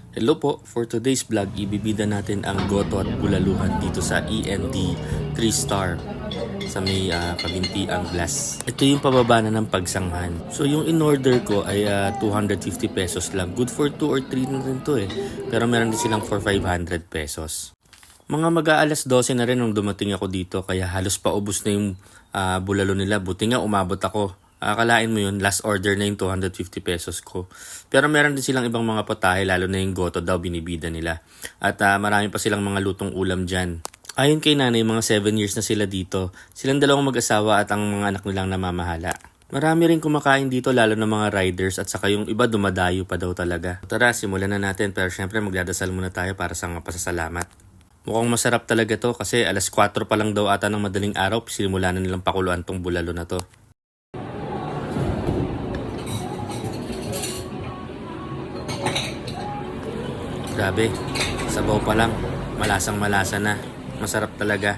Hello po, for today's vlog, ibibida natin ang goto at bulaluhan dito sa ENT 3 Star sa may Kabintiang Glass. Ito yung pababa na ng pagsanghan. So yung in-order ko ay 250 pesos lang. Good for 2 or 3 na rin to eh. Pero meron din silang for 500 pesos. Mga mag-aalas 12 na rin nung dumating ako dito kaya halos paubos na yung bulalo nila. Buti nga umabot ako. Akalain mo yun, last order na yung 250 pesos ko. Pero meron din silang ibang mga putahe, lalo na yung goto daw binibida nila. At marami pa silang mga lutong ulam dyan. Ayon kay nanay, mga 7 years na sila dito. Silang dalawang mag-asawa at ang mga anak nilang namamahala. Marami rin kumakain dito, lalo na mga riders at saka yung iba dumadayo pa daw talaga. Tara, simulan na natin, pero syempre magdadasal muna tayo para sa mga pasasalamat. Mukhang masarap talaga to kasi alas 4 pa lang daw ata ng madaling araw, simulan na nilang pakuluan tong bulalo na to. Grabe, sabaw pa lang, malasang malasa na, masarap talaga.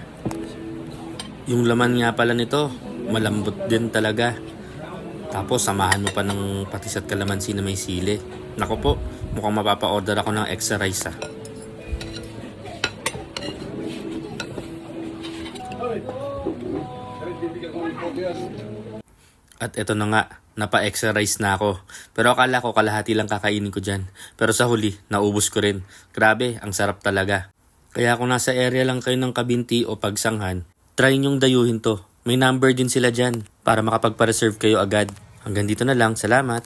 Yung laman nga pala nito, malambot din talaga. Tapos samahan mo pa ng patis at kalamansi na may sili. Nako po, mukhang mapapa-order ako ng extra rice ah. At eto na nga, napa-extra rice na ako. Pero akala ko kalahati lang kakainin ko dyan. Pero sa huli, naubos ko rin. Grabe, ang sarap talaga. Kaya kung nasa area lang kayo ng Kabinti o Pagsanghan, try nyong dayuhin to. May number din sila dyan para makapagpa-reserve kayo agad. Hanggang dito na lang, salamat.